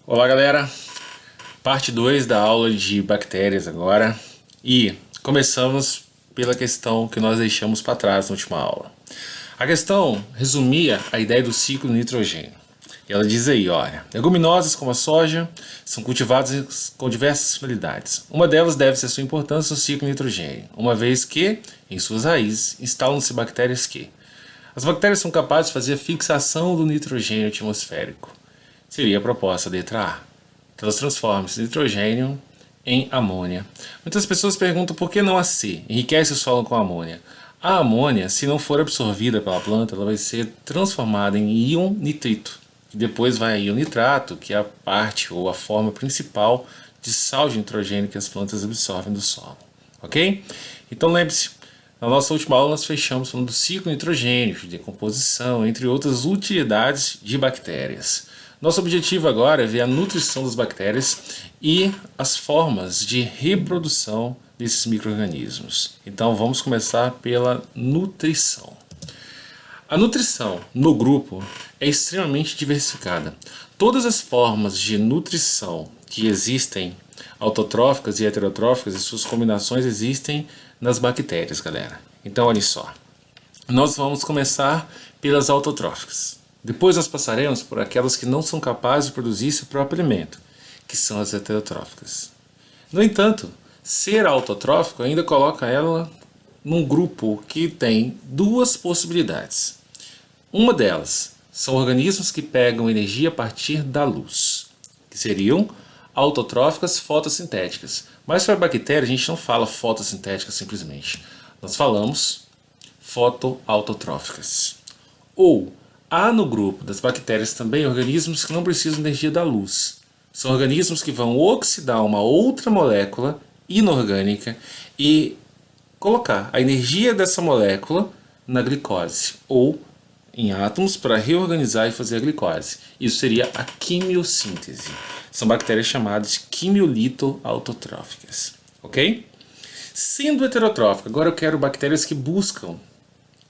Olá galera, parte 2 da aula de bactérias agora, e começamos pela questão que nós deixamos para trás na última aula. A questão resumia a ideia do ciclo do nitrogênio. Ela diz aí, olha, leguminosas como a soja são cultivadas com diversas finalidades. Uma delas deve ser a sua importância no ciclo do nitrogênio, uma vez que, em suas raízes, instalam-se bactérias que... As bactérias são capazes de fazer a fixação do nitrogênio atmosférico. Seria a proposta letra A. Elas transformam esse nitrogênio em amônia. Muitas pessoas perguntam por que não a C, enriquece o solo com amônia. A amônia, se não for absorvida pela planta, ela vai ser transformada em íon nitrito, que depois vai a íon nitrato, que é a parte ou a forma principal de sal de nitrogênio que as plantas absorvem do solo. Ok? Então lembre-se, na nossa última aula nós fechamos falando do ciclo nitrogênio, de decomposição, entre outras utilidades de bactérias. Nosso objetivo agora é ver a nutrição das bactérias e as formas de reprodução desses micro-organismos. Então vamos começar pela nutrição. A nutrição no grupo é extremamente diversificada. Todas as formas de nutrição que existem, autotróficas e heterotróficas, e suas combinações existem nas bactérias, galera. Então olha só, nós vamos começar pelas autotróficas. Depois nós passaremos por aquelas que não são capazes de produzir seu próprio alimento, que são as heterotróficas. No entanto, ser autotrófico ainda coloca ela num grupo que tem duas possibilidades. Uma delas são organismos que pegam energia a partir da luz, que seriam autotróficas fotossintéticas. Mas para a bactéria a gente não fala fotossintética simplesmente. Nós falamos fotoautotróficas. Ou há no grupo das bactérias também organismos que não precisam de energia da luz. São organismos que vão oxidar uma outra molécula inorgânica e colocar a energia dessa molécula na glicose, ou em átomos para reorganizar e fazer a glicose. Isso seria a quimiossíntese. São bactérias chamadas de quimiolito-autotróficas. Ok? Sendo heterotrófica, agora eu quero bactérias que buscam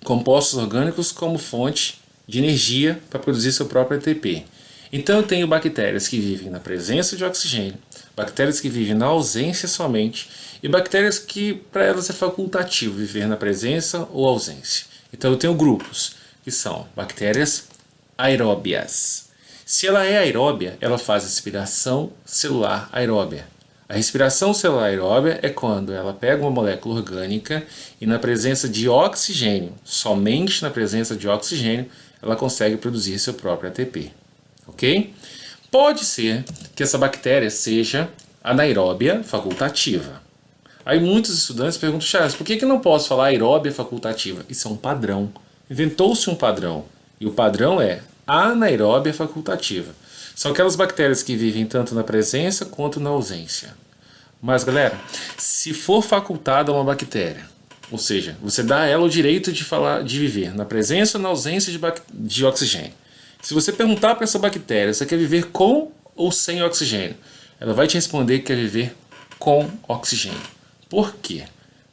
compostos orgânicos como fonte de energia para produzir seu próprio ATP. Então eu tenho bactérias que vivem na presença de oxigênio, bactérias que vivem na ausência somente, e bactérias que para elas é facultativo viver na presença ou ausência. Então eu tenho grupos que são bactérias aeróbias. Se ela é aeróbia, ela faz respiração celular aeróbia. A respiração celular aeróbia é quando ela pega uma molécula orgânica e na presença de oxigênio, somente na presença de oxigênio, ela consegue produzir seu próprio ATP. Ok? Pode ser que essa bactéria seja anaeróbia facultativa. Aí muitos estudantes perguntam, Charles, por que eu não posso falar aeróbia facultativa? Isso é um padrão. Inventou-se um padrão. E o padrão é anaeróbia facultativa. São aquelas bactérias que vivem tanto na presença quanto na ausência. Mas galera, se for facultada uma bactéria, ou seja, você dá a ela o direito de viver na presença ou na ausência de oxigênio. Se você perguntar para essa bactéria, você quer viver com ou sem oxigênio? Ela vai te responder que quer viver com oxigênio. Por quê?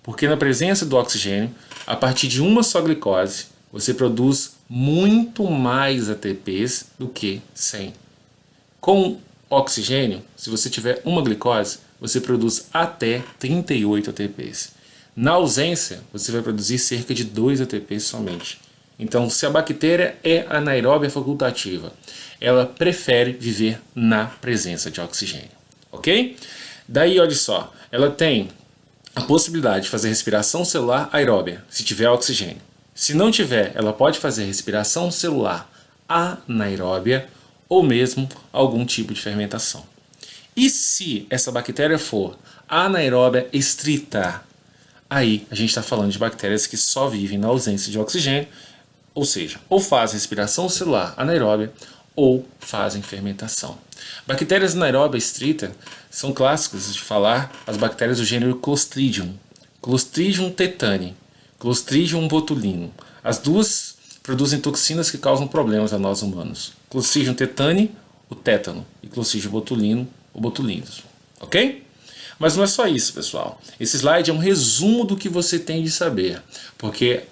Porque na presença do oxigênio, a partir de uma só glicose, você produz muito mais ATPs do que sem. Com oxigênio, se você tiver uma glicose, você produz até 38 ATPs. Na ausência, você vai produzir cerca de 2 ATPs somente. Então, se a bactéria é anaeróbia facultativa, ela prefere viver na presença de oxigênio. Ok? Daí, olha só, ela tem a possibilidade de fazer respiração celular aeróbia, se tiver oxigênio. Se não tiver, ela pode fazer respiração celular anaeróbia ou mesmo algum tipo de fermentação. E se essa bactéria for anaeróbia estrita, aí a gente está falando de bactérias que só vivem na ausência de oxigênio, ou seja, ou fazem respiração celular anaeróbia ou fazem fermentação. Bactérias anaeróbia estrita são clássicos de falar as bactérias do gênero Clostridium, Clostridium tetani, Clostridium botulinum. As duas produzem toxinas que causam problemas a nós humanos. Clostridium tetani, o tétano, e Clostridium botulinum, o botulismo. Ok? Mas não é só isso, pessoal. Esse slide é um resumo do que você tem de saber, porque,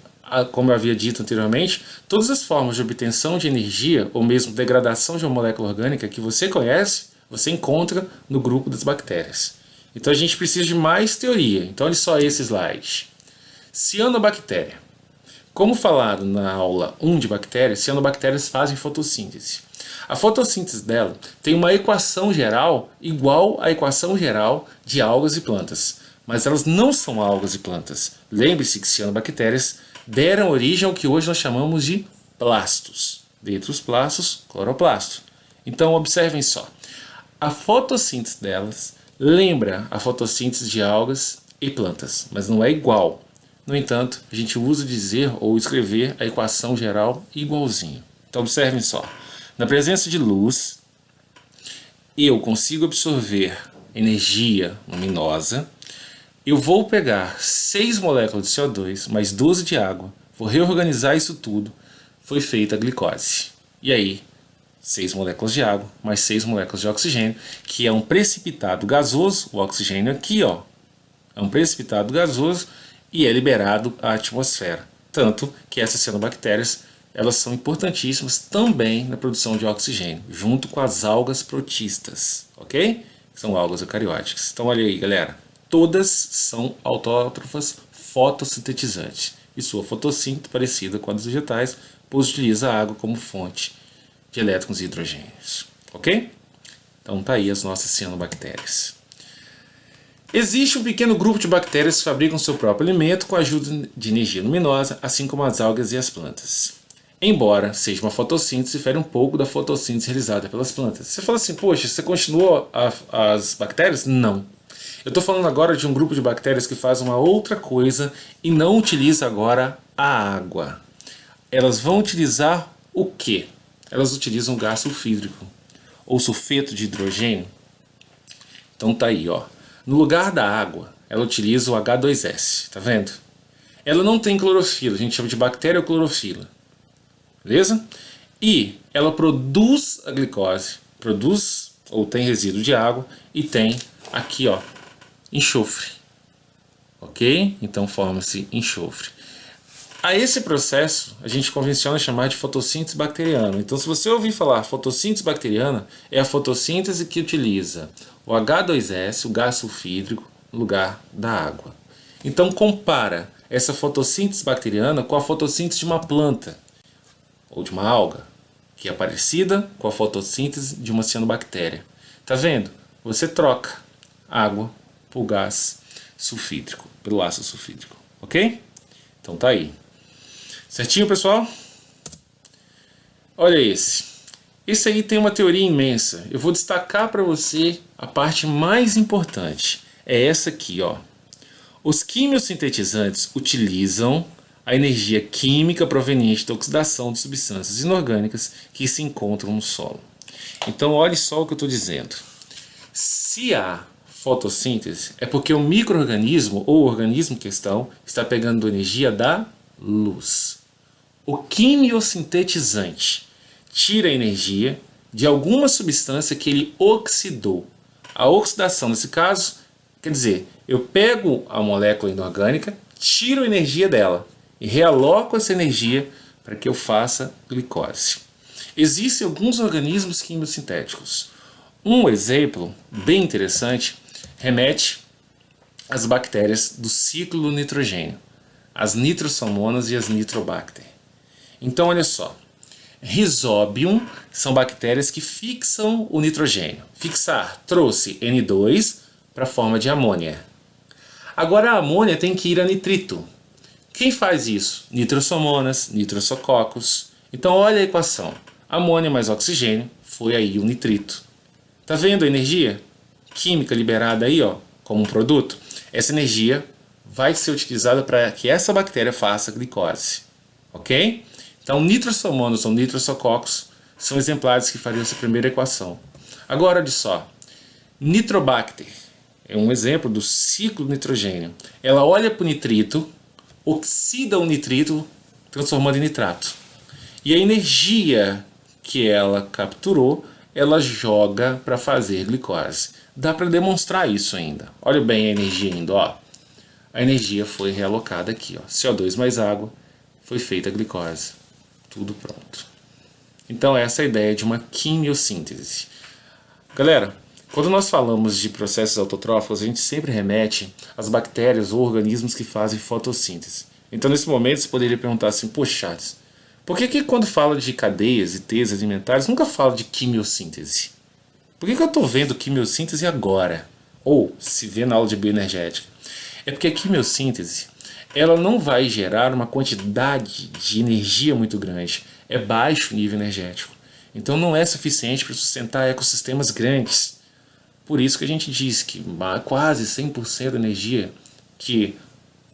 como eu havia dito anteriormente, todas as formas de obtenção de energia ou mesmo degradação de uma molécula orgânica que você conhece, você encontra no grupo das bactérias. Então a gente precisa de mais teoria. Então olha só esse slide. Cianobactéria. Como falado na aula 1 de bactérias, cianobactérias fazem fotossíntese. A fotossíntese dela tem uma equação geral igual à equação geral de algas e plantas. Mas elas não são algas e plantas. Lembre-se que cianobactérias deram origem ao que hoje nós chamamos de plastos. Dentre os plastos, cloroplasto. Então observem só. A fotossíntese delas lembra a fotossíntese de algas e plantas, mas não é igual. No entanto, a gente usa dizer ou escrever a equação geral igualzinho. Então observem só. Na presença de luz, eu consigo absorver energia luminosa. Eu vou pegar 6 moléculas de CO2 mais 12 de água, vou reorganizar isso tudo, foi feita a glicose. E aí, 6 moléculas de água mais 6 moléculas de oxigênio, que é um precipitado gasoso, o oxigênio aqui, ó, é um precipitado gasoso e é liberado à atmosfera. Tanto que essas cianobactérias, elas são importantíssimas também na produção de oxigênio, junto com as algas protistas, ok? São algas eucarióticas. Então olha aí, galera, todas são autótrofas fotossintetizantes e sua fotossíntese parecida com a dos vegetais, pois utiliza a água como fonte de elétrons e hidrogênios, ok? Então tá aí as nossas cianobactérias. Existe um pequeno grupo de bactérias que fabricam seu próprio alimento com a ajuda de energia luminosa, assim como as algas e as plantas. Embora seja uma fotossíntese, difere um pouco da fotossíntese realizada pelas plantas. Você fala assim, poxa, você continuou as bactérias? Não. Eu estou falando agora de um grupo de bactérias que faz uma outra coisa e não utiliza agora a água. Elas vão utilizar o quê? Elas utilizam gás sulfídrico ou sulfeto de hidrogênio. Então tá aí, ó. No lugar da água, ela utiliza o H2S, tá vendo? Ela não tem clorofila, a gente chama de bacterioclorofila. Beleza? E ela produz a glicose, produz ou tem resíduo de água e tem aqui, ó, enxofre. Ok? Então forma-se enxofre. A esse processo a gente convenciona chamar de fotossíntese bacteriana. Então, se você ouvir falar fotossíntese bacteriana, é a fotossíntese que utiliza o H2S, o gás sulfídrico, no lugar da água. Então, compara essa fotossíntese bacteriana com a fotossíntese de uma planta ou de uma alga, que é parecida com a fotossíntese de uma cianobactéria. Tá vendo? Você troca água por gás sulfídrico, pelo ácido sulfídrico, ok? Então tá aí. Certinho, pessoal? Olha esse. Esse aí tem uma teoria imensa. Eu vou destacar para você a parte mais importante. É essa aqui, ó. Os quimiosintetizantes utilizam a energia química proveniente da oxidação de substâncias inorgânicas que se encontram no solo. Então, olhe só o que eu estou dizendo. Se há fotossíntese, é porque o micro-organismo ou o organismo em questão está pegando energia da luz. O quimiosintetizante tira a energia de alguma substância que ele oxidou. A oxidação, nesse caso, quer dizer, eu pego a molécula inorgânica, tiro a energia dela e realoco essa energia para que eu faça glicose. Existem alguns organismos quimiosintéticos. Um exemplo bem interessante remete às bactérias do ciclo do nitrogênio, as nitrosomonas e as nitrobacter. Então, olha só, Rhizobium são bactérias que fixam o nitrogênio. Fixar trouxe N2 para a forma de amônia. Agora a amônia tem que ir a nitrito. Quem faz isso? Nitrosomonas, nitrosococos. Então olha a equação. Amônia mais oxigênio foi aí o nitrito. Tá vendo a energia química liberada aí, ó, como um produto? Essa energia vai ser utilizada para que essa bactéria faça glicose. Ok? Então, nitrosomonas ou nitrosococos são exemplares que fariam essa primeira equação. Agora, olha só. Nitrobacter é um exemplo do ciclo do nitrogênio. Ela olha para o nitrito, oxida o nitrito, transformando em nitrato. E a energia que ela capturou, ela joga para fazer glicose. Dá para demonstrar isso ainda. Olha bem a energia indo, ó. A energia foi realocada aqui, ó. CO2 mais água, foi feita a glicose. Tudo pronto. Então essa é a ideia de uma quimiossíntese. Galera, Quando nós falamos de processos autotróficos, a gente sempre remete às bactérias ou organismos que fazem fotossíntese. Então, nesse momento, você poderia perguntar assim, poxa, Charles, por que quando fala de cadeias e teias alimentares, nunca fala de quimiossíntese? Por que eu estou vendo quimiossíntese agora? Ou se vê na aula de bioenergética? É porque a quimiossíntese, ela não vai gerar uma quantidade de energia muito grande. É baixo o nível energético. Então não é suficiente para sustentar ecossistemas grandes. Por isso que a gente diz que quase 100% da energia que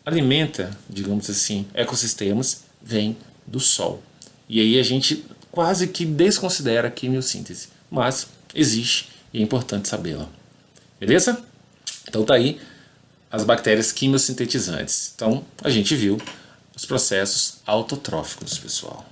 alimenta, digamos assim, ecossistemas vem do Sol. E aí a gente quase que desconsidera a quimiossíntese. Mas existe e é importante sabê-la. Beleza? Então tá aí as bactérias quimiosintetizantes. Então a gente viu os processos autotróficos, pessoal.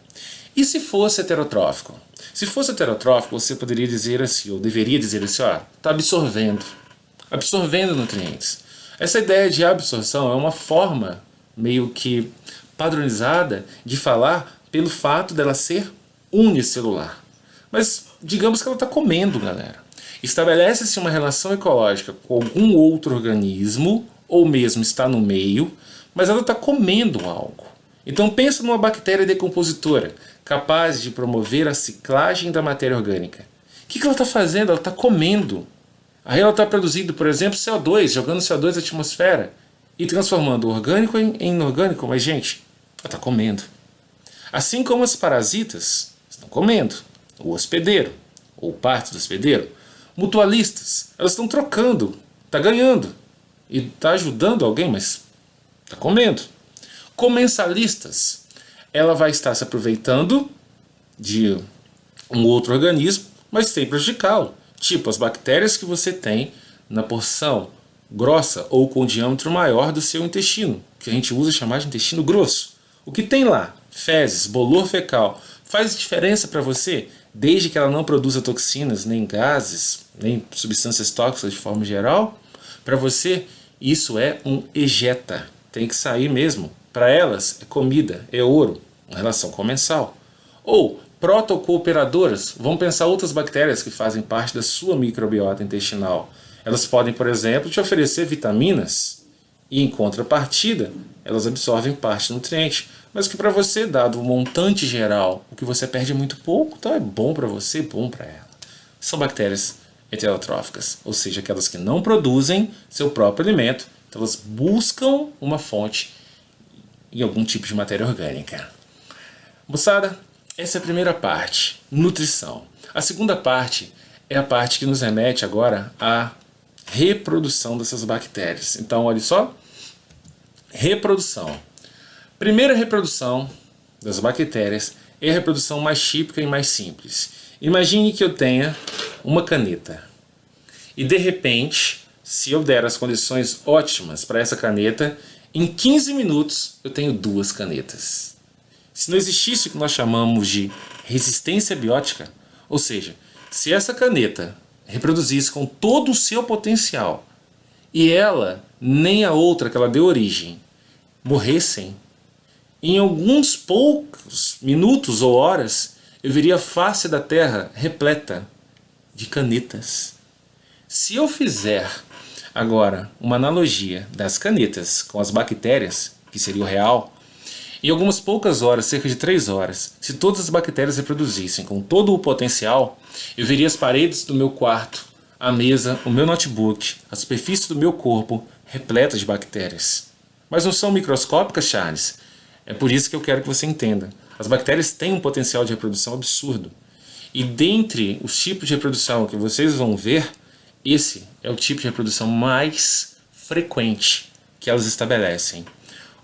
E se fosse heterotrófico? Se fosse heterotrófico, você poderia dizer assim, ou deveria dizer assim, ó, está absorvendo nutrientes. Essa ideia de absorção é uma forma meio que padronizada de falar pelo fato dela ser unicelular. Mas digamos que ela está comendo, galera. Estabelece-se uma relação ecológica com algum outro organismo, ou mesmo está no meio, mas ela está comendo algo. Então pensa numa bactéria decompositora, capaz de promover a ciclagem da matéria orgânica. O que ela está fazendo? Ela está comendo. Aí ela está produzindo, por exemplo, CO2, jogando CO2 na atmosfera e transformando o orgânico em inorgânico. Mas, gente, ela está comendo. Assim como os parasitas estão comendo, o hospedeiro, ou parte do hospedeiro, mutualistas, elas estão trocando, está ganhando e está ajudando alguém, mas está comendo. Comensalistas, ela vai estar se aproveitando de um outro organismo, mas sem prejudicá-lo. Tipo as bactérias que você tem na porção grossa ou com diâmetro maior do seu intestino, que a gente usa chamar de intestino grosso. O que tem lá? Fezes, bolor fecal. Faz diferença para você, desde que ela não produza toxinas, nem gases, nem substâncias tóxicas de forma geral? Para você, isso é um ejeta. Tem que sair mesmo. Para elas, é comida, é ouro, uma relação comensal. Ou protocooperadoras, vamos pensar outras bactérias que fazem parte da sua microbiota intestinal. Elas podem, por exemplo, te oferecer vitaminas e, em contrapartida, elas absorvem parte do nutriente. Mas que para você, dado o montante geral, o que você perde é muito pouco, então é bom para você, bom para ela. São bactérias heterotróficas, ou seja, aquelas que não produzem seu próprio alimento, então elas buscam uma fonte em algum tipo de matéria orgânica. Moçada, essa é a primeira parte, nutrição. A segunda parte é a parte que nos remete agora à reprodução dessas bactérias. Então, olha só, reprodução. Primeira reprodução das bactérias é a reprodução mais típica e mais simples. Imagine que eu tenha uma caneta e, de repente, se eu der as condições ótimas para essa caneta, em 15 minutos eu tenho 2 canetas. Se não existisse o que nós chamamos de resistência biótica, ou seja, se essa caneta reproduzisse com todo o seu potencial e ela nem a outra que ela deu origem morressem, em alguns poucos minutos ou horas eu veria a face da Terra repleta de canetas. Se eu fizer agora uma analogia das canetas com as bactérias, que seria o real, em algumas poucas horas, cerca de 3 horas, se todas as bactérias reproduzissem com todo o potencial, eu veria as paredes do meu quarto, a mesa, o meu notebook, a superfície do meu corpo repleta de bactérias. Mas não são microscópicas, Charles? É por isso que eu quero que você entenda. As bactérias têm um potencial de reprodução absurdo. E dentre os tipos de reprodução que vocês vão ver, esse é o tipo de reprodução mais frequente que elas estabelecem.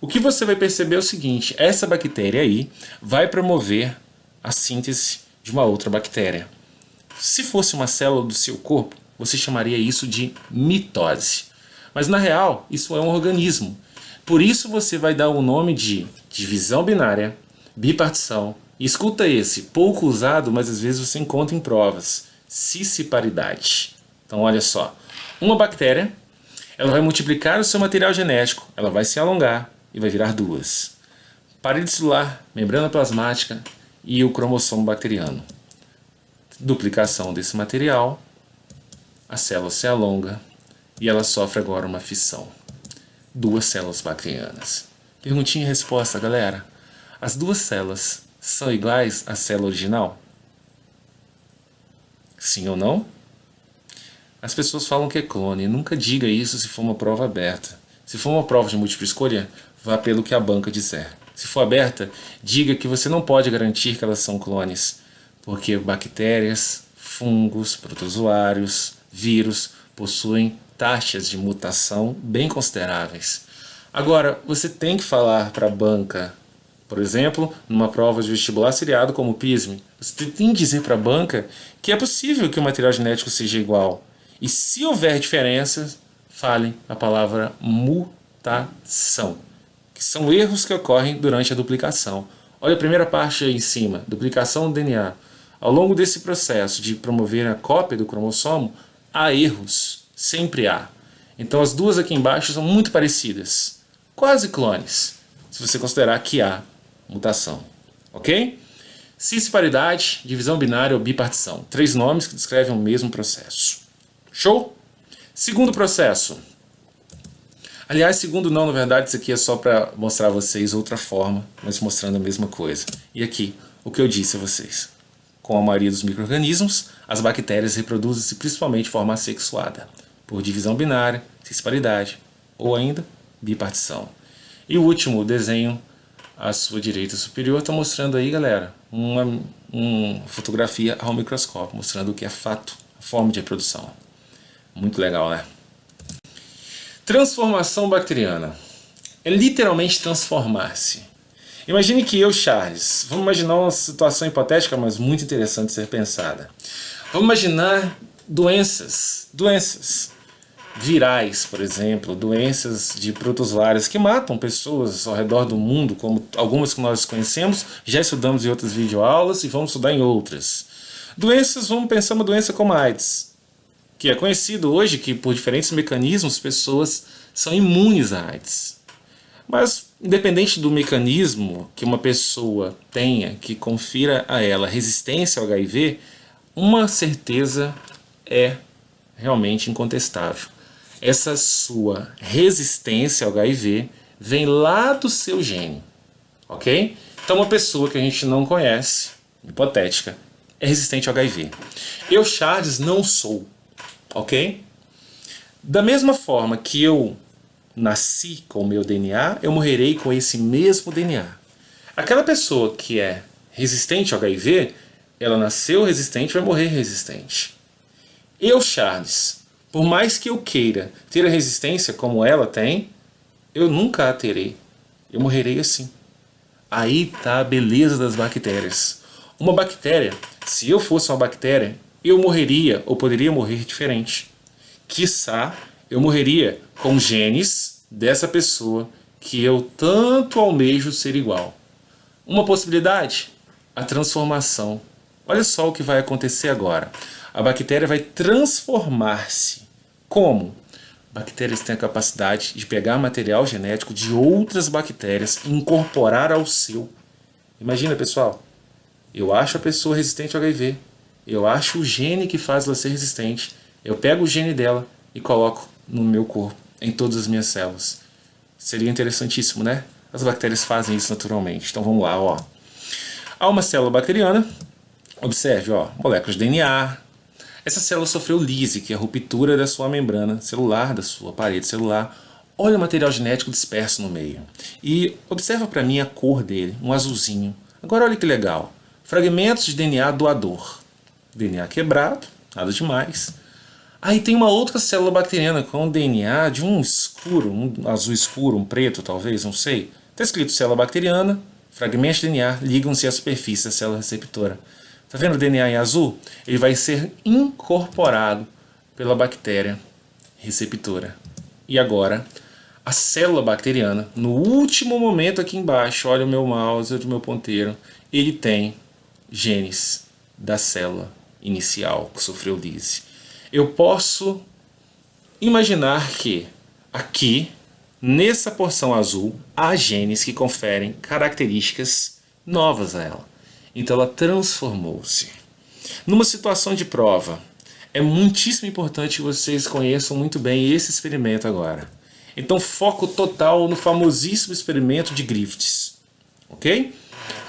O que você vai perceber é o seguinte, essa bactéria aí vai promover a síntese de uma outra bactéria. Se fosse uma célula do seu corpo, você chamaria isso de mitose. Mas na real, isso é um organismo. Por isso você vai dar o nome de divisão binária, bipartição, e escuta esse, pouco usado, mas às vezes você encontra em provas, cisciparidade. Então olha só, uma bactéria, ela vai multiplicar o seu material genético, ela vai se alongar e vai virar 2. Parede celular, membrana plasmática e o cromossomo bacteriano. Duplicação desse material, a célula se alonga e ela sofre agora uma fissão. Duas células bacterianas. Perguntinha e resposta, galera. As duas células são iguais à célula original? Sim ou não? As pessoas falam que é clone. Nunca diga isso se for uma prova aberta. Se for uma prova de múltipla escolha, vá pelo que a banca disser. Se for aberta, diga que você não pode garantir que elas são clones, porque bactérias, fungos, protozoários, vírus possuem taxas de mutação bem consideráveis. Agora, você tem que falar para a banca, por exemplo, numa prova de vestibular seriado como o PISME, você tem que dizer para a banca que é possível que o material genético seja igual. E se houver diferenças, fale a palavra mutação, que são erros que ocorrem durante a duplicação. Olha a primeira parte aí em cima, duplicação do DNA. Ao longo desse processo de promover a cópia do cromossomo, há erros, sempre há. Então as duas aqui embaixo são muito parecidas, quase clones, se você considerar que há mutação, ok? Cisparidade, divisão binária ou bipartição, 3 nomes que descrevem o mesmo processo. Show? Segundo processo. Aliás, segundo não, na verdade isso aqui é só para mostrar a vocês outra forma, mas mostrando a mesma coisa. E aqui, o que eu disse a vocês. Com a maioria dos micro-organismos, as bactérias reproduzem-se principalmente de forma assexuada, por divisão binária, cisparidade ou ainda bipartição. E o último desenho à sua direita superior está mostrando aí, galera, uma fotografia ao microscópio, mostrando o que é fato, a forma de reprodução. Muito legal, né? Transformação bacteriana. É literalmente transformar-se. Imagine que eu, Charles, vamos imaginar uma situação hipotética, mas muito interessante de ser pensada. Vamos imaginar doenças virais, por exemplo, doenças de protozoários que matam pessoas ao redor do mundo, como algumas que nós conhecemos, já estudamos em outras videoaulas e vamos estudar em outras. Doenças, vamos pensar uma doença como a AIDS, que é conhecido hoje que por diferentes mecanismos pessoas são imunes à AIDS. Mas, independente do mecanismo que uma pessoa tenha que confira a ela resistência ao HIV, uma certeza é realmente incontestável. Essa sua resistência ao HIV vem lá do seu gene, ok? Então uma pessoa que a gente não conhece, hipotética, é resistente ao HIV. Eu, Charles, não sou, ok? Da mesma forma que eu nasci com o meu DNA, eu morrerei com esse mesmo DNA. Aquela pessoa que é resistente ao HIV, ela nasceu resistente e vai morrer resistente. Eu, Charles, por mais que eu queira ter a resistência como ela tem, eu nunca a terei. Eu morrerei assim. Aí está a beleza das bactérias. Uma bactéria, se eu fosse uma bactéria, eu morreria ou poderia morrer diferente. Quiçá, eu morreria com genes dessa pessoa que eu tanto almejo ser igual. Uma possibilidade? A transformação. Olha só o que vai acontecer agora. A bactéria vai transformar-se. Como? Bactérias têm a capacidade de pegar material genético de outras bactérias e incorporar ao seu. Imagina, pessoal, eu acho a pessoa resistente ao HIV, eu acho o gene que faz ela ser resistente, eu pego o gene dela e coloco no meu corpo, em todas as minhas células. Seria interessantíssimo, né? As bactérias fazem isso naturalmente. Então vamos lá, ó. Há uma célula bacteriana, observe, ó, moléculas de DNA. Essa célula sofreu lise, que é a ruptura da sua membrana celular, da sua parede celular. Olha o material genético disperso no meio. E observa para mim a cor dele, um azulzinho. Agora olha que legal. Fragmentos de DNA doador. DNA quebrado, nada demais. Aí tem uma outra célula bacteriana com DNA de um escuro, um azul escuro, um preto talvez, não sei. Está escrito célula bacteriana, fragmentos de DNA ligam-se à superfície da célula receptora. Está vendo o DNA em azul? Ele vai ser incorporado pela bactéria receptora. E agora, a célula bacteriana, no último momento aqui embaixo, olha o meu mouse, olha o meu ponteiro, ele tem genes da célula inicial que sofreu lise. Eu posso imaginar que aqui, nessa porção azul, há genes que conferem características novas a ela. Então ela transformou-se. Numa situação de prova, É muitíssimo importante que vocês conheçam muito bem esse experimento agora. Então, foco total no famosíssimo experimento de Griffiths. Ok?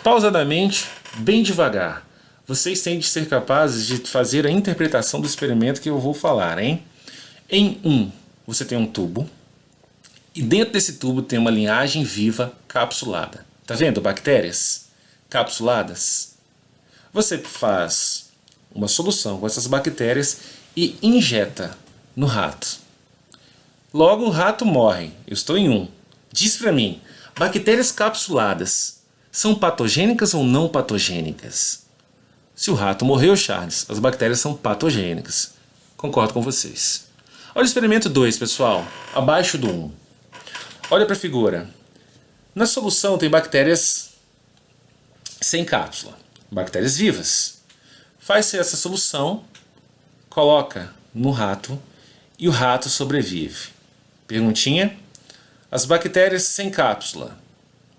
Pausadamente, bem devagar. Vocês têm de ser capazes de fazer a interpretação do experimento que eu vou falar, hein? Você tem um tubo. E dentro desse tubo tem uma linhagem viva capsulada. Tá vendo? Bactérias capsuladas. Você faz uma solução com essas bactérias e injeta no rato. Logo o rato morre. Eu estou em Diz para mim, bactérias capsuladas são patogênicas ou não patogênicas? Se o rato morreu, Charles, as bactérias são patogênicas. Concordo com vocês. Olha o experimento 2, pessoal. Abaixo do 1. Olha para a figura. Na solução tem bactérias sem cápsula. Bactérias vivas. Faz-se essa solução, coloca no rato e o rato sobrevive. Perguntinha. As bactérias sem cápsula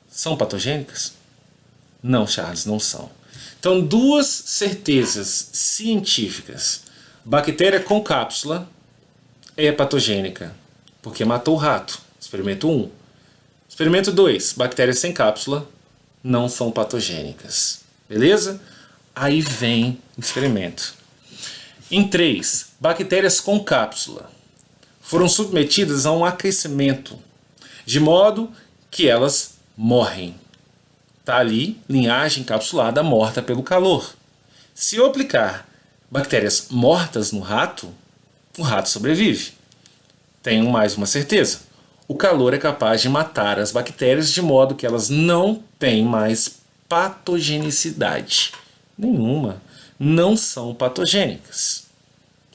são patogênicas? Não, Charles, não são. Então, duas certezas científicas. Bactéria com cápsula é patogênica, porque matou o rato. Experimento 1. Experimento 2. Bactérias sem cápsula não são patogênicas. Beleza? Aí vem o experimento. Em 3. Bactérias com cápsula foram submetidas a um aquecimento, de modo que elas morrem. Está ali, linhagem encapsulada morta pelo calor. Se eu aplicar bactérias mortas no rato, o rato sobrevive. Tenho mais uma certeza. O calor é capaz de matar as bactérias de modo que elas não têm mais patogenicidade nenhuma. Não são patogênicas.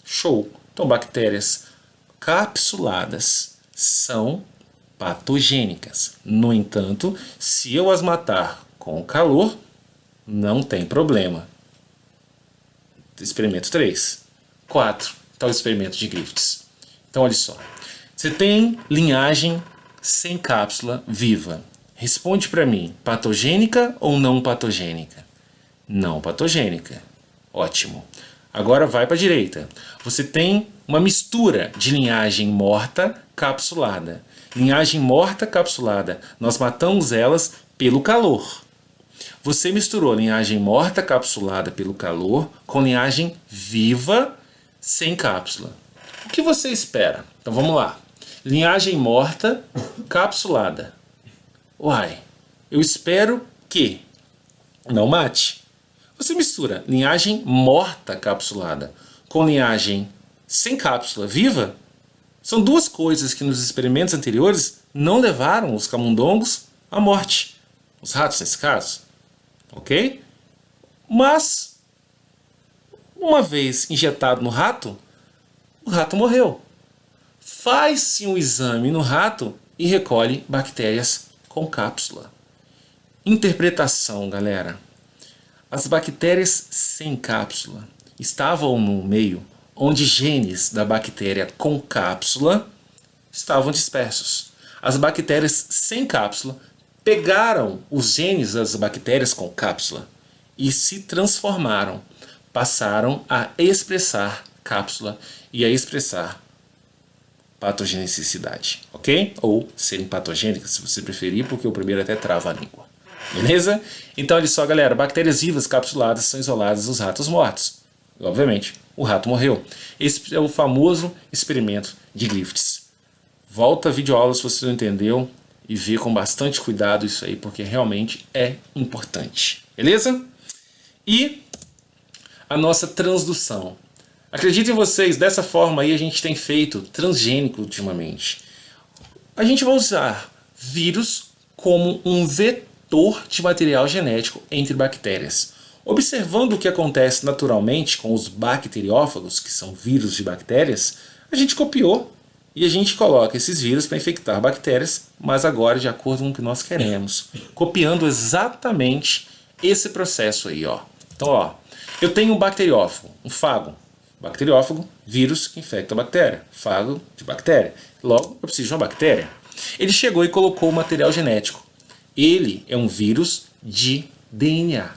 Show! Então, bactérias capsuladas são patogênicas. No entanto, se eu as matar com calor, não tem problema. Experimento 3. 4. Está o experimento de Griffiths. Então, olha só. Você tem linhagem sem cápsula viva. Responde para mim, patogênica ou não patogênica? Não patogênica. Ótimo. Agora vai para a direita. Você tem uma mistura de linhagem morta capsulada. Linhagem morta capsulada. Nós matamos elas pelo calor. Você misturou linhagem morta capsulada pelo calor com linhagem viva sem cápsula. O que você espera? Então vamos lá. Linhagem morta capsulada. Uai, eu espero que não mate. Você mistura linhagem morta capsulada com linhagem sem cápsula viva. São duas coisas que nos experimentos anteriores não levaram os camundongos à morte. Os ratos, nesse caso. Ok? Mas, uma vez injetado no rato, o rato morreu. Faz-se um exame no rato e recolhe bactérias com cápsula. Interpretação, galera. As bactérias sem cápsula estavam no meio onde genes da bactéria com cápsula estavam dispersos. As bactérias sem cápsula pegaram os genes das bactérias com cápsula e se transformaram. Passaram a expressar cápsula e a expressar patogenicidade, ok? Ou serem patogênicas, se você preferir, porque o primeiro até trava a língua. Beleza? Então, olha só, galera. Bactérias vivas capsuladas são isoladas dos ratos mortos. Obviamente, o rato morreu. Esse é o famoso experimento de Griffiths. Volta a videoaula se você não entendeu e vê com bastante cuidado isso aí, porque realmente é importante. Beleza? E a nossa transdução. Acreditem vocês, dessa forma aí a gente tem feito transgênico ultimamente. A gente vai usar vírus como um vetor de material genético entre bactérias. Observando o que acontece naturalmente com os bacteriófagos, que são vírus de bactérias, a gente copiou e a gente coloca esses vírus para infectar bactérias, mas agora de acordo com o que nós queremos, copiando exatamente esse processo aí, ó. Então, ó, eu tenho um bacteriófago, um fago. Bacteriófago, vírus que infecta a bactéria. Fago de bactéria. Logo, eu preciso de uma bactéria. Ele chegou e colocou o material genético. Ele é um vírus de DNA,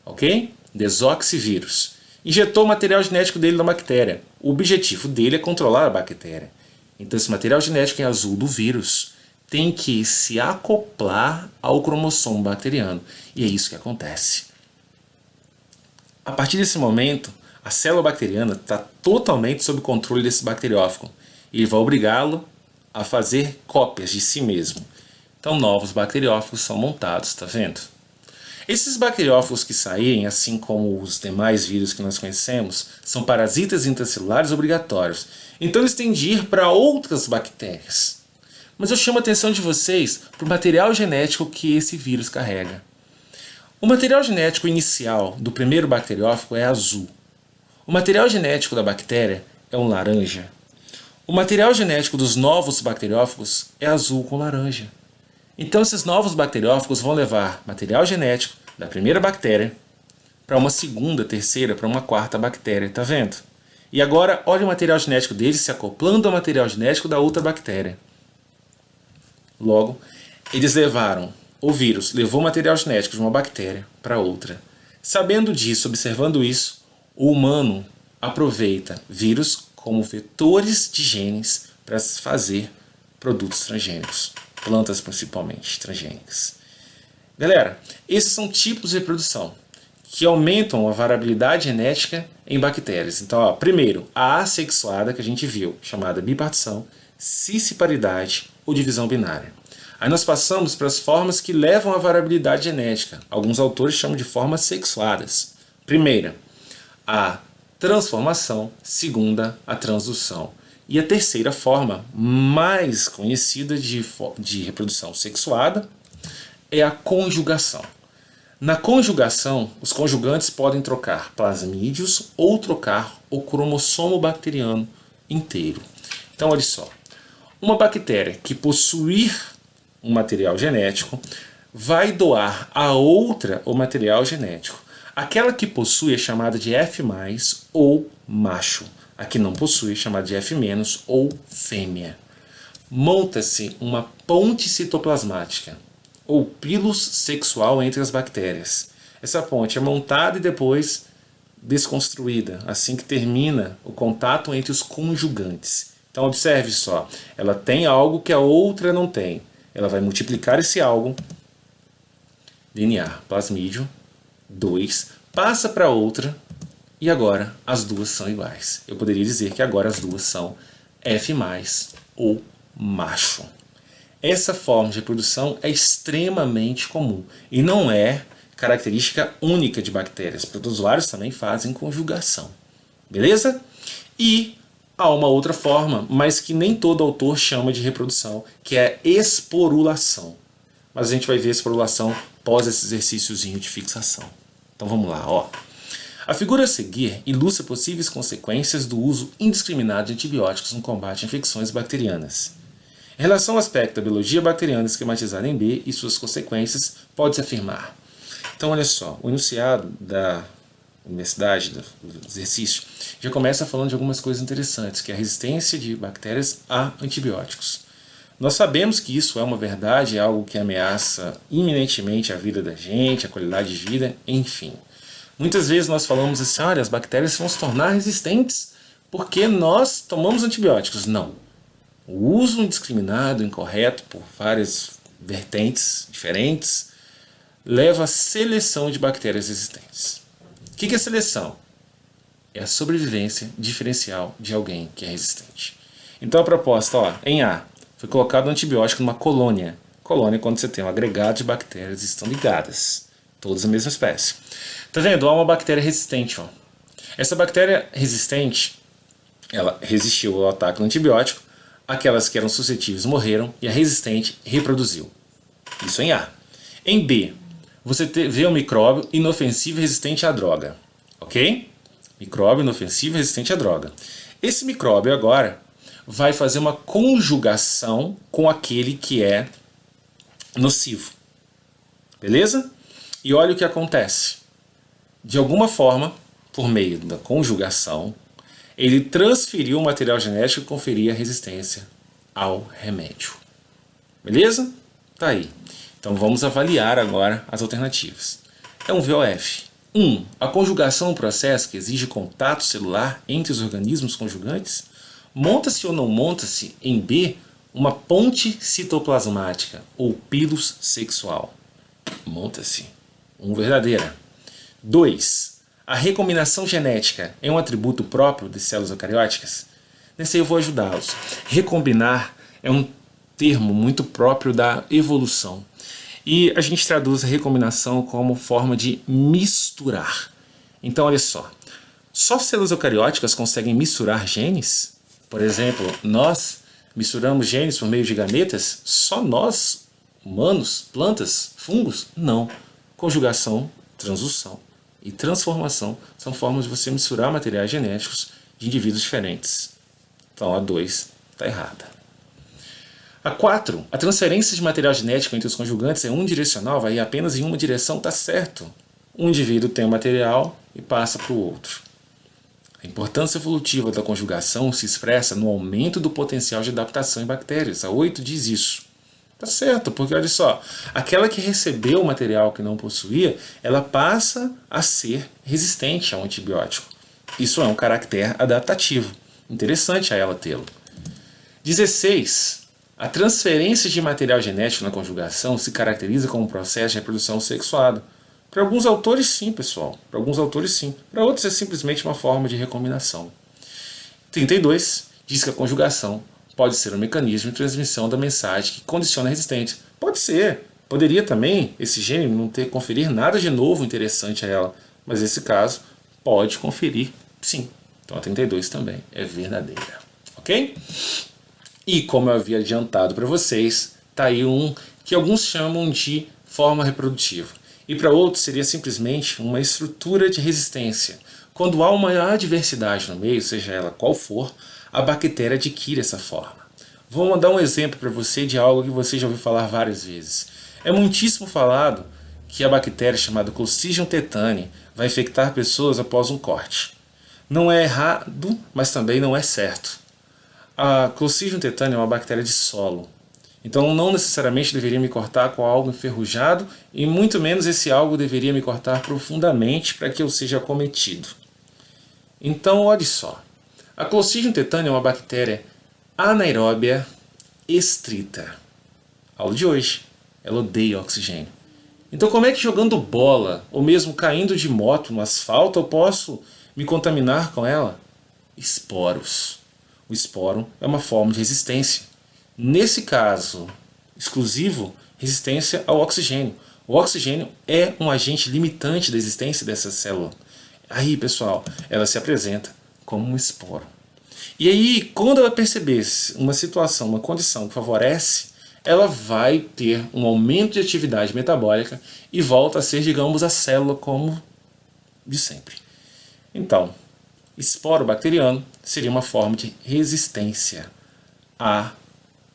ok? Desoxivírus. injetou o material genético dele na bactéria. O objetivo dele é controlar a bactéria. Então esse material genético em azul do vírus tem que se acoplar ao cromossomo bacteriano. E é isso que acontece. A partir desse momento, a célula bacteriana está totalmente sob controle desse bacteriófago. E ele vai obrigá-lo a fazer cópias de si mesmo. Então novos bacteriófagos são montados, tá vendo? Esses bacteriófagos que saírem, assim como os demais vírus que nós conhecemos, são parasitas intracelulares obrigatórios. Então eles têm de ir para outras bactérias. Mas eu chamo a atenção de vocês para o material genético que esse vírus carrega. O material genético inicial do primeiro bacteriófago é azul. O material genético da bactéria é um laranja. O material genético dos novos bacteriófagos é azul com laranja. Então esses novos bacteriófagos vão levar material genético da primeira bactéria para uma segunda, terceira, para uma quarta bactéria, tá vendo? E agora olha o material genético deles se acoplando ao material genético da outra bactéria. Logo, eles levaram, o vírus levou o material genético de uma bactéria para outra. Sabendo disso, observando isso, o humano aproveita vírus como vetores de genes para fazer produtos transgênicos. Plantas principalmente transgênicas. Galera, esses são tipos de reprodução que aumentam a variabilidade genética em bactérias. Então, ó, primeiro, a assexuada que a gente viu, chamada bipartição, cisparidade ou divisão binária. Aí nós passamos para as formas que levam à variabilidade genética. Alguns autores chamam de formas sexuadas. Primeira, a transformação. Segunda, a transdução. E a terceira forma, mais conhecida de reprodução sexuada, é a conjugação. Na conjugação, os conjugantes podem trocar plasmídios ou trocar o cromossomo bacteriano inteiro. Então, olha só. Uma bactéria que possuir um material genético vai doar a outra o material genético. Aquela que possui é chamada de F+, ou macho. A que não possui é chamada de F- ou fêmea. Monta-se uma ponte citoplasmática, ou pilus sexual entre as bactérias. Essa ponte é montada e depois desconstruída, assim que termina o contato entre os conjugantes. Então observe só, ela tem algo que a outra não tem. Ela vai multiplicar esse algo, DNA, plasmídio, 2, passa para outra, e agora as duas são iguais. Eu poderia dizer que agora as duas são F+, ou macho. Essa forma de reprodução é extremamente comum e não é característica única de bactérias. Protozoários também fazem conjugação. Beleza? E há uma outra forma, mas que nem todo autor chama de reprodução, que é esporulação. Mas a gente vai ver esporulação pós esse exercíciozinho de fixação. Então vamos lá, ó. A figura a seguir ilustra possíveis consequências do uso indiscriminado de antibióticos no combate a infecções bacterianas. Em relação ao aspecto da biologia bacteriana esquematizada em B e suas consequências, pode-se afirmar. Então, olha só, o enunciado da universidade, do exercício, já começa falando de algumas coisas interessantes, que é a resistência de bactérias a antibióticos. Nós sabemos que isso é uma verdade, é algo que ameaça iminentemente a vida da gente, a qualidade de vida, enfim. Muitas vezes nós falamos assim, olha, as bactérias vão se tornar resistentes porque nós tomamos antibióticos. Não. O uso indiscriminado, incorreto, por várias vertentes diferentes, leva à seleção de bactérias resistentes. O que é seleção? É a sobrevivência diferencial de alguém que é resistente. Então a proposta, ó, em A, foi colocado um antibiótico numa colônia. Colônia é quando você tem um agregado de bactérias que estão ligadas. Todas a mesma espécie. Tá vendo? Há uma bactéria resistente. Ó. Essa bactéria resistente, ela resistiu ao ataque do antibiótico, aquelas que eram suscetíveis morreram e a resistente reproduziu. Isso em A. Em B, você vê um micróbio inofensivo e resistente à droga. Ok? Micróbio inofensivo e resistente à droga. Esse micróbio agora vai fazer uma conjugação com aquele que é nocivo. Beleza? E olha o que acontece. De alguma forma, por meio da conjugação, ele transferiu o material genético e conferia resistência ao remédio. Beleza? Tá aí. Então vamos avaliar agora as alternativas. É um VOF. A conjugação é um processo que exige contato celular entre os organismos conjugantes? Monta-se ou não monta-se, em B, uma ponte citoplasmática ou pilus sexual? Monta-se. Verdadeira. 2. A recombinação genética é um atributo próprio de células eucarióticas? Nesse aí eu vou ajudá-los. Recombinar é um termo muito próprio da evolução. E a gente traduz a recombinação como forma de misturar. Então, olha só células eucarióticas conseguem misturar genes? Por exemplo, nós misturamos genes por meio de gametas? Só nós, humanos, plantas, fungos? Não. Conjugação, transdução e transformação são formas de você misturar materiais genéticos de indivíduos diferentes. Então a 2 está errada. A 4, a transferência de material genético entre os conjugantes é unidirecional, vai apenas em uma direção, está certo. Um indivíduo tem o material e passa para o outro. A importância evolutiva da conjugação se expressa no aumento do potencial de adaptação em bactérias. A 8 diz isso. Tá certo, porque olha só, aquela que recebeu o material que não possuía, ela passa a ser resistente ao antibiótico. Isso é um caractere adaptativo. Interessante a ela tê-lo. 16. A transferência de material genético na conjugação se caracteriza como um processo de reprodução sexuado. Para alguns autores sim, pessoal. Para alguns autores sim. Para outros é simplesmente uma forma de recombinação. 32. Diz que a conjugação pode ser um mecanismo de transmissão da mensagem que condiciona a resistência. Pode ser. Poderia também esse gene não conferir nada de novo interessante a ela. Mas nesse caso, pode conferir sim. Então a 32 também é verdadeira. Ok? E como eu havia adiantado para vocês, está aí um que alguns chamam de forma reprodutiva. E para outros seria simplesmente uma estrutura de resistência. Quando há uma adversidade no meio, seja ela qual for, a bactéria adquire essa forma. Vou mandar um exemplo para você de algo que você já ouviu falar várias vezes. É muitíssimo falado que a bactéria chamada Clostridium tetani vai infectar pessoas após um corte. Não é errado, mas também não é certo. A Clostridium tetani é uma bactéria de solo. Então não necessariamente deveria me cortar com algo enferrujado e muito menos esse algo deveria me cortar profundamente para que eu seja acometido. Então olhe só. A Clostridium tetani é uma bactéria anaeróbia estrita. Aula de hoje. Ela odeia oxigênio. Então como é que jogando bola ou mesmo caindo de moto no asfalto eu posso me contaminar com ela? Esporos. O esporo é uma forma de resistência. Nesse caso exclusivo, resistência ao oxigênio. O oxigênio é um agente limitante da existência dessa célula. Aí, pessoal, ela se apresenta como um esporo. E aí, quando ela perceber uma situação, uma condição que favorece, ela vai ter um aumento de atividade metabólica e volta a ser, digamos, a célula como de sempre. Então, esporo bacteriano seria uma forma de resistência a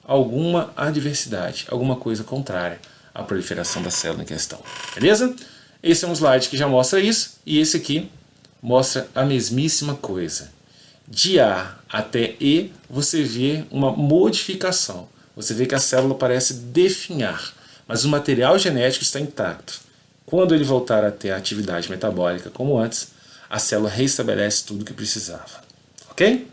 alguma adversidade, alguma coisa contrária à proliferação da célula em questão. Beleza? Esse é um slide que já mostra isso, e esse aqui mostra a mesmíssima coisa. De A até E, você vê uma modificação. Você vê que a célula parece definhar, mas o material genético está intacto. Quando ele voltar a ter a atividade metabólica como antes, a célula reestabelece tudo o que precisava. Ok?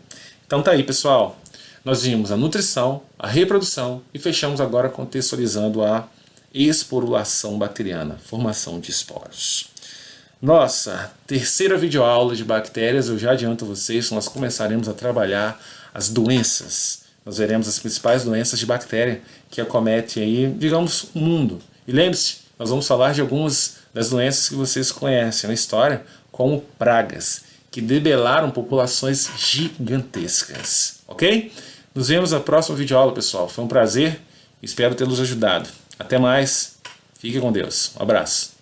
Então tá aí, pessoal. Nós vimos a nutrição, a reprodução e fechamos agora contextualizando a esporulação bacteriana, formação de esporos. Nossa terceira videoaula de bactérias, eu já adianto a vocês, nós começaremos a trabalhar as doenças. Nós veremos as principais doenças de bactéria que acometem aí, digamos, o mundo. E lembre-se, nós vamos falar de algumas das doenças que vocês conhecem na história, como pragas, que debelaram populações gigantescas. Ok? Nos vemos na próxima videoaula, pessoal. Foi um prazer. Espero tê-los ajudado. Até mais. Fique com Deus. Um abraço.